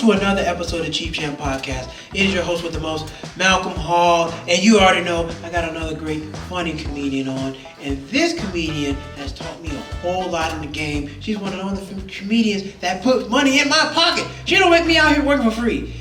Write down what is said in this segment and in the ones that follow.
to another episode of the Chief Champ Podcast. It is your host with the most, Malcolm Hall, and you already know I got another great, funny comedian on. And this comedian has taught me a whole lot in the game. She's one of the only comedians that puts money in my pocket. She don't make me out here working for free.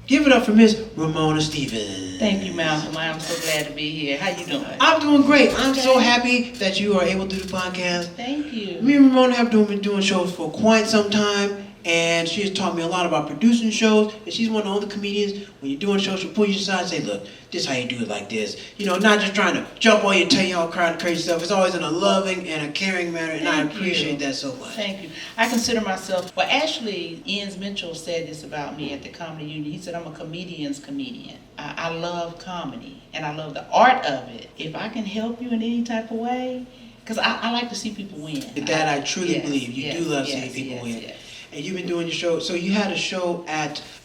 Give it up for Miss Ramona Stephens. Thank you, Malcolm. I am so glad to be here. How you doing? I'm doing great. I'm so happy that you are able to do the podcast. Thank you. Me and Ramona have been doing shows for quite some time, and she has taught me a lot about producing shows. And she's one of the only comedians, when you're doing shows, she'll pull you aside and say, look, this is how you do it like this. You know, not just trying to jump on you and tell you all kind of crazy stuff. It's always in a loving and a caring manner, and I appreciate that so much. Thank you. I consider myself, well, actually, Ian Mitchell said this about me at the Comedy Union. He said, I'm a comedian's comedian. I love comedy, and I love the art of it. If I can help you in any type of way, because I like to see people win. That I truly believe. You do love seeing people win. Yes. And you've been doing your show. So you had a show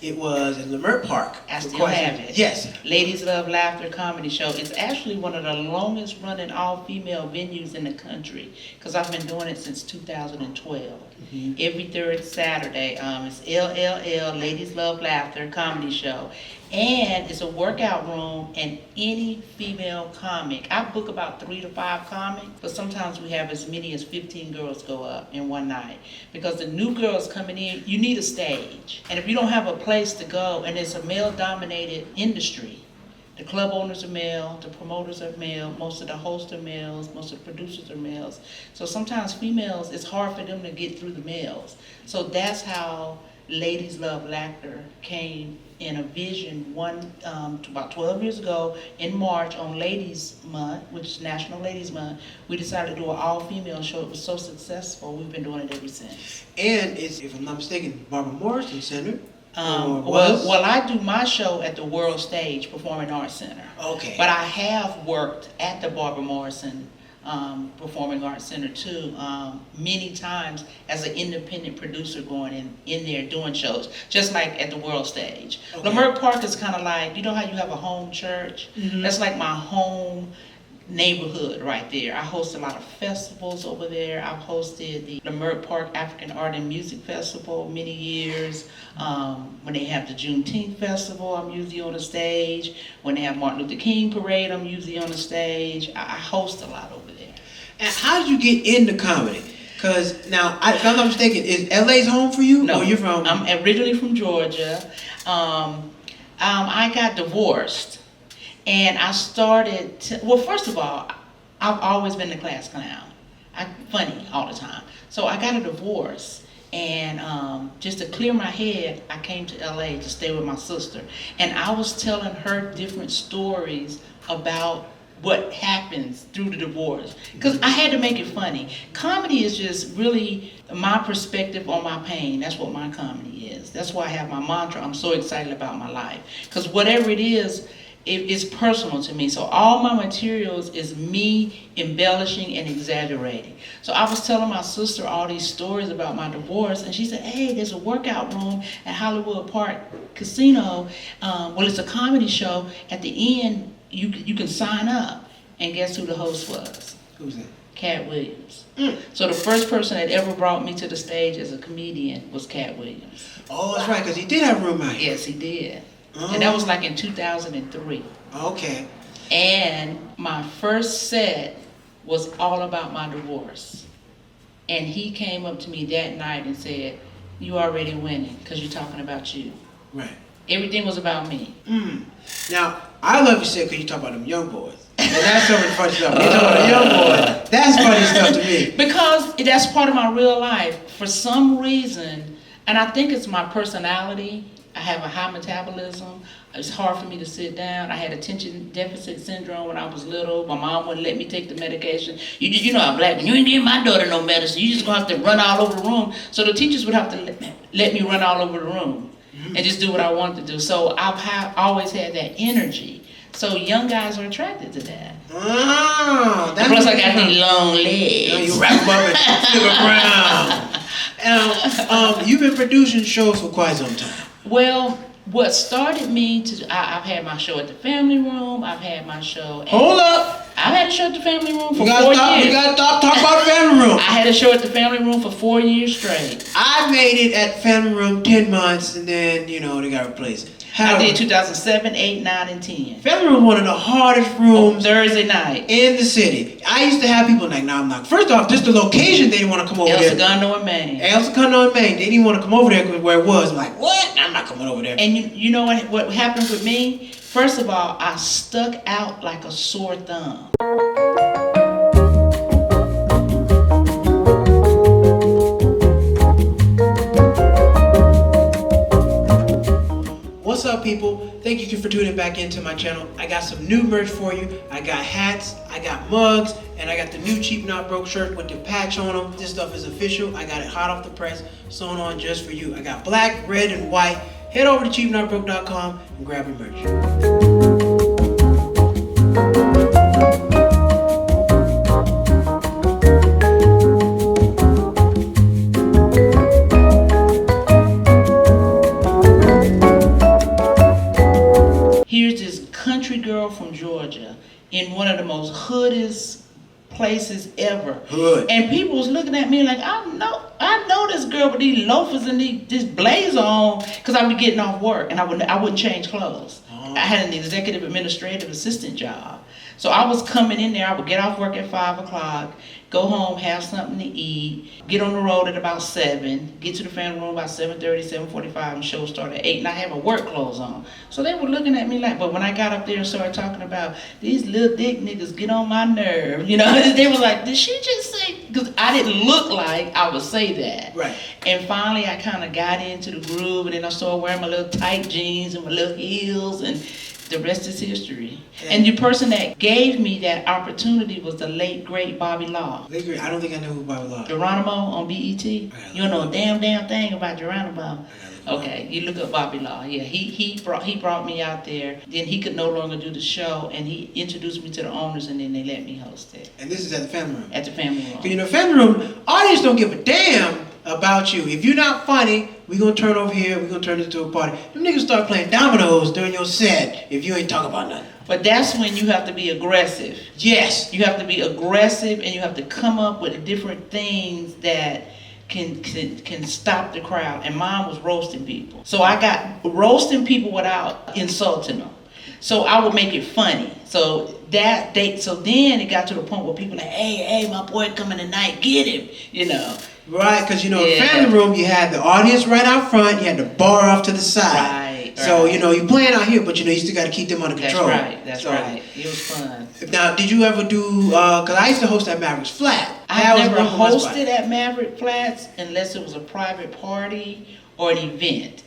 it was in Leimert Park. I still have it. Yes. Ladies Love Laughter comedy show. It's actually one of the longest running all-female venues in the country because I've been doing it since 2012. Mm-hmm. Every third Saturday. It's LLL, Ladies Love Laughter comedy show. And it's a workout room, and any female comic. I book about 3 to 5 comics, but sometimes we have as many as 15 girls go up in one night. Because the new girls coming in, you need a stage. And if you don't have a place to go, and it's a male-dominated industry, the club owners are male, the promoters are male, most of the hosts are males, most of the producers are males. So sometimes females, it's hard for them to get through the males. So that's how Ladies Love Laughter came in a vision about 12 years ago in March on Ladies Month, which is National Ladies Month. We decided to do an all-female show. It was so successful, we've been doing it ever since. And it's, if I'm not mistaken, Barbara Morrison Center. Well, I do my show at the World Stage Performing Arts Center. Okay. But I have worked at the Barbara Morrison Performing Arts Center too, many times as an independent producer going in there doing shows, just like at the World Stage. Okay. Leimert Park is kind of like, you know how you have a home church? Mm-hmm. That's like my home neighborhood right there. I host a lot of festivals over there. I've hosted the Leimert Park African Art and Music Festival many years. When they have the Juneteenth Festival, I'm usually on the stage. When they have Martin Luther King Parade, I'm usually on the stage. I host a lot over there. And how did you get into comedy? Because now, if I'm not mistaken, is LA's home for you? No, or you're from? I'm originally from Georgia. I got divorced. And I started, first of all, I've always been the class clown. I'm funny all the time. So I got a divorce, and just to clear my head, I came to LA to stay with my sister. And I was telling her different stories about what happens through the divorce. Because I had to make it funny. Comedy is just really my perspective on my pain. That's what my comedy is. That's why I have my mantra, I'm so excited about my life. Because whatever it is personal to me. So all my materials is me embellishing and exaggerating. So I was telling my sister all these stories about my divorce, and she said, hey, there's a workout room at Hollywood Park Casino. It's a comedy show. At the end, you can sign up. And guess who the host was? Who's that? Cat Williams. So the first person that ever brought me to the stage as a comedian was Cat Williams. Oh, that's right, because he did have a roommate. Yes, he did. And that was like in 2003. Okay. And my first set was all about my divorce. And he came up to me that night and said, you already winning because you're talking about you. Right. Everything was about me. Now, I love you said because you talk about them young boys. And that's some of the funny stuff. You talk about the young boys. That's funny stuff to me. Because that's part of my real life. For some reason, and I think it's my personality, I have a high metabolism. It's hard for me to sit down. I had attention deficit syndrome when I was little. My mom wouldn't let me take the medication. You know I'm black. You ain't give my daughter no medicine. You just gonna have to run all over the room. So the teachers would have to let me run all over the room and just do what I wanted to do. So I've always had that energy. So young guys are attracted to that. Oh, that's plus I got these long legs. You wrap them up and flip around. You've been producing shows for quite some time. Well, what started me to, I've had my show at the Family Room. I've had my show at... Hold up! I've had a show at the family room for 4 years. We gotta stop talking about family room. I had a show at the family room for 4 years straight. I made it at family room 10 months, and then they got replaced. I did 2007, 8, 9, and 10. Family room, one of the hardest rooms Thursday night in the city. I used to have people like, "No, I'm not." First off, just the location, they didn't want to come over El there. Segundo in Maine. El Segundo in Maine. They didn't want to come over there because where it was. I'm like, what? I'm not coming over there. And you know what happened with me? First of all, I stuck out like a sore thumb. What's up, people? Thank you for tuning back into my channel. I got some new merch for you. I got hats, I got mugs, and I got the new Cheap Not Broke shirt with the patch on them. This stuff is official. I got it hot off the press, sewn on just for you. I got black, red, and white. Head over to cheapnotbroke.com and grab your merch. Here's this country girl from Georgia in one of the most hoodest places ever. Hood. And people was looking at me like, I know this girl with these loafers and this blazer on, because I be getting off work and I wouldn't change clothes. I had an executive administrative assistant job. So I was coming in there, I would get off work at 5 o'clock, go home, have something to eat, get on the road at about 7, get to the family room about 7:30, 7:45, and show started at 8, and I had my work clothes on. So they were looking at me like, but when I got up there and started talking about these little dick niggas get on my nerve, they were like, did she just say, because I didn't look like I would say that. Right. And finally I kind of got into the groove, and then I started wearing my little tight jeans and my little heels, and the rest is history. Yeah. And the person that gave me that opportunity was the late, great Bobby Law. I don't think I know who Bobby Law is. Geronimo on BET? You don't know a damn thing about Geronimo. Okay, you look up Bobby Law. Yeah, he brought me out there. Then he could no longer do the show, and he introduced me to the owners, and then they let me host it. And this is at the family room? At the family room. Family room, audience don't give a damn about you. If you're not funny, we're going to turn over here, we're going to turn this into a party. Them niggas start playing dominoes during your set if you ain't talking about nothing. But that's when you have to be aggressive. Yes. You have to be aggressive, and you have to come up with different things that can stop the crowd. And mine was roasting people. So I got roasting people without insulting them. So I would make it funny. So then it got to the point where people like, hey, my boy coming tonight, get him, Right, because in family room, you had the audience right out front, you had the bar off to the side. Right. So, you're playing out here, but you still got to keep them under control. That's right. It was fun. Now, did you ever do, because I used to host at Maverick's Flat. I never hosted at Maverick Flats unless it was a private party or an event.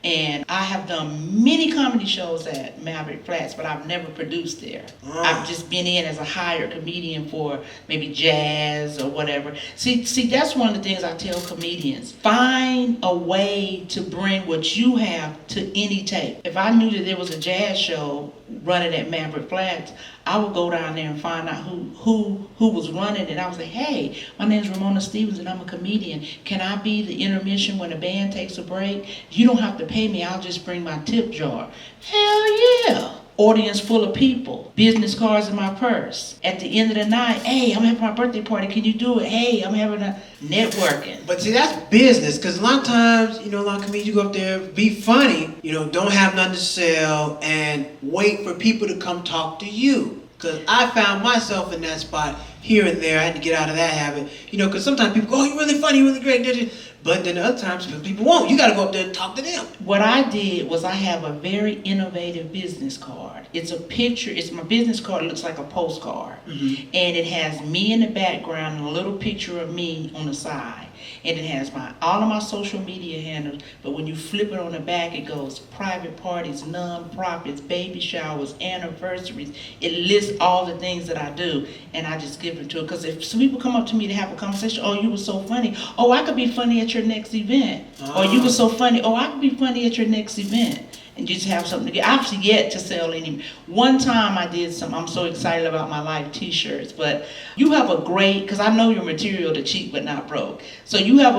And I have done many comedy shows at Maverick Flats, but I've never produced there. I've just been in as a hired comedian for maybe jazz or whatever. See, that's one of the things I tell comedians. Find a way to bring what you have to any tape. If I knew that there was a jazz show running at Maverick Flats, I would go down there and find out who was running, and I would say, hey, my name's Ramona Stephens and I'm a comedian. Can I be the intermission when the band takes a break? You don't have to pay me, I'll just bring my tip jar. Hell yeah. Audience full of people, business cards in my purse. At the end of the night, hey, I'm having my birthday party, can you do it? Hey, I'm having a networking. But see, that's business, because a lot of times, a lot of comedians, you go up there, be funny, don't have nothing to sell, and wait for people to come talk to you. Because I found myself in that spot here and there. I had to get out of that habit, because sometimes people go, oh, you're really funny, you're really great. But then other times people won't. You got to go up there and talk to them. What I did was I have a very innovative business card. It's a picture. It's my business card. It looks like a postcard. Mm-hmm. And it has me in the background and a little picture of me on the side. And it has all of my social media handles. But when you flip it on the back, it goes private parties, non-profits, baby showers, anniversaries. It lists all the things that I do. And I just give it to it. Because if some people come up to me to have a conversation, oh, you were so funny. Oh, I could be funny at your next event. Or you were so funny. Oh, I could be funny at your next event. And just have something to get. I've yet to sell any. One time I did some, I'm so excited about my life t-shirts, but you have a great, because I know your material to cheap but not broke. So you have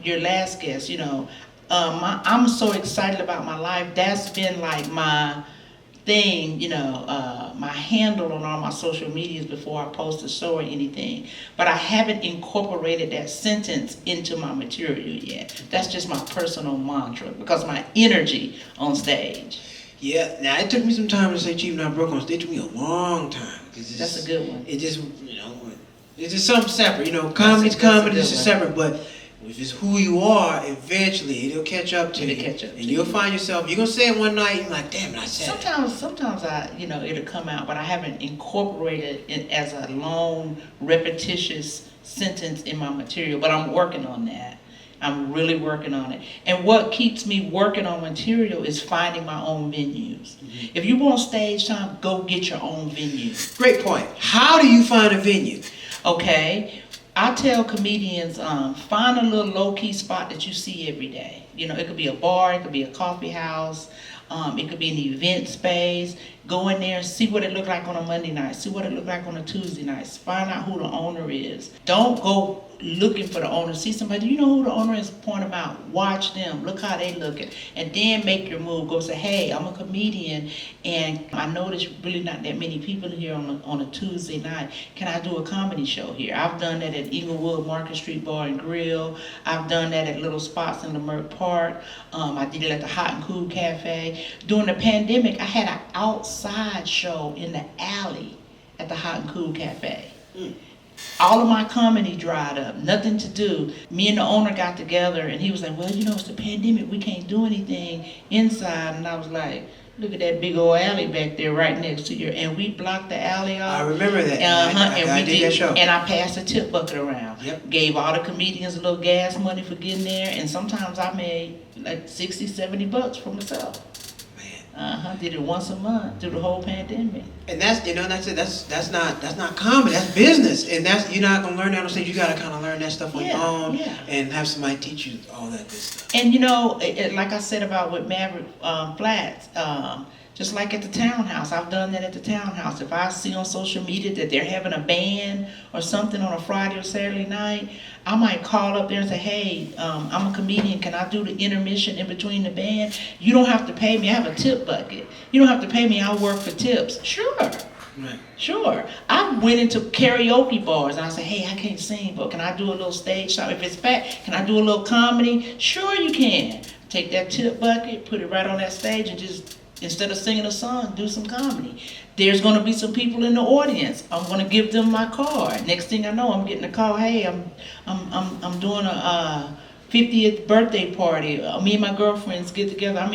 your last guest, I'm so excited about my life. That's been like my thing, my handle on all my social medias before I post a show or anything. But I haven't incorporated that sentence into my material yet. That's just my personal mantra because my energy on stage. Yeah, now it took me some time to say cheap not broke on stage. It took me a long time. That's a good one. It just, it's just something separate. Comedy's comedy, it's just separate, but if it's who you are, eventually it'll catch up to you. And you'll find yourself, you're going to say it one night, and you're like, damn it, I said it. Sometimes it'll come out, but I haven't incorporated it as a long, repetitious sentence in my material, but I'm working on that. I'm really working on it. And what keeps me working on material is finding my own venues. Mm-hmm. If you want stage time, go get your own venue. Great point. How do you find a venue? Okay. I tell comedians, find a little low-key spot that you see every day. It could be a bar, it could be a coffee house, it could be an event space. Go in there and see what it looked like on a Monday night, see what it looked like on a Tuesday night, find out who the owner is. Don't go looking for the owner. See somebody, you know who the owner is, point them out. Watch them, look how they looking, and then make your move. Go say, hey, I'm a comedian, and I know there's really not that many people here on a Tuesday night. Can I do a comedy show here? I've done that at Inglewood Market Street Bar and Grill. I've done that at little spots in the Merck Park. I did it at the Hot and Cool Cafe. During the pandemic, I had an outside show in the alley at the Hot and Cool Cafe. All of my comedy dried up, nothing to do. Me and the owner got together and he was like, well, it's the pandemic, we can't do anything inside. And I was like, look at that big old alley back there right next to you. And we blocked the alley off. I remember that. I did that show. And I passed a tip bucket around. Yep. Gave all the comedians a little gas money for getting there. And sometimes I made like $60, $70 for myself. Did it once a month through the whole pandemic. And that's it. That's not comedy. That's business. And you're not gonna learn that on stage. You gotta kind of learn that stuff on your own and have somebody teach you all that good stuff. And like I said about with Maverick Flats, just like at the Townhouse, I've done that at the Townhouse. If I see on social media that they're having a band or something on a Friday or Saturday night, I might call up there and say, hey, I'm a comedian. Can I do the intermission in between the band? You don't have to pay me. I have a tip bucket. You don't have to pay me. I'll work for tips. Sure. Right. Sure. I went into karaoke bars and I said, hey, I can't sing, but can I do a little stage show? If it's packed, can I do a little comedy? Sure you can. Take that tip bucket, put it right on that stage, and just, instead of singing a song, do some comedy. There's going to be some people in the audience. I'm going to give them my card. Next thing I know, I'm getting a call. Hey, I'm doing a 50th birthday party. Me and my girlfriends get together.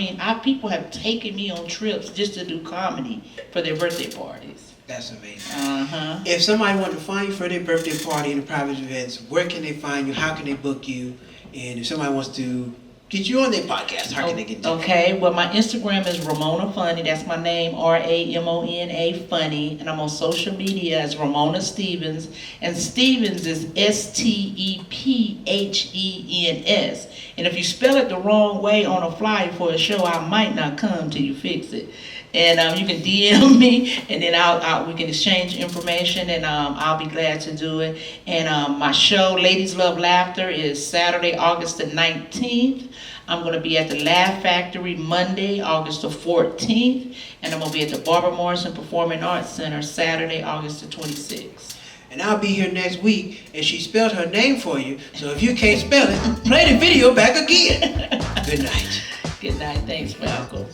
People have taken me on trips just to do comedy for their birthday parties. That's amazing. Uh-huh. If somebody wanted to find you for their birthday party and the private events, where can they find you? How can they book you? And if somebody wants to get you on their podcast, how can they get you? Okay, well, my Instagram is Ramona Funny. That's my name, Ramona Funny. And I'm on social media as Ramona Stephens. And Stephens is Stephen's. And if you spell it the wrong way on a flyer for a show, I might not come till you fix it. And you can DM me, and then we can exchange information, and I'll be glad to do it. And my show, Ladies Love Laughter, is Saturday, August the 19th. I'm going to be at the Laugh Factory Monday, August the 14th. And I'm going to be at the Barbara Morrison Performing Arts Center Saturday, August the 26th. And I'll be here next week, and she spelled her name for you. So if you can't spell it, play the video back again. Good night. Good night. Thanks, Malcolm.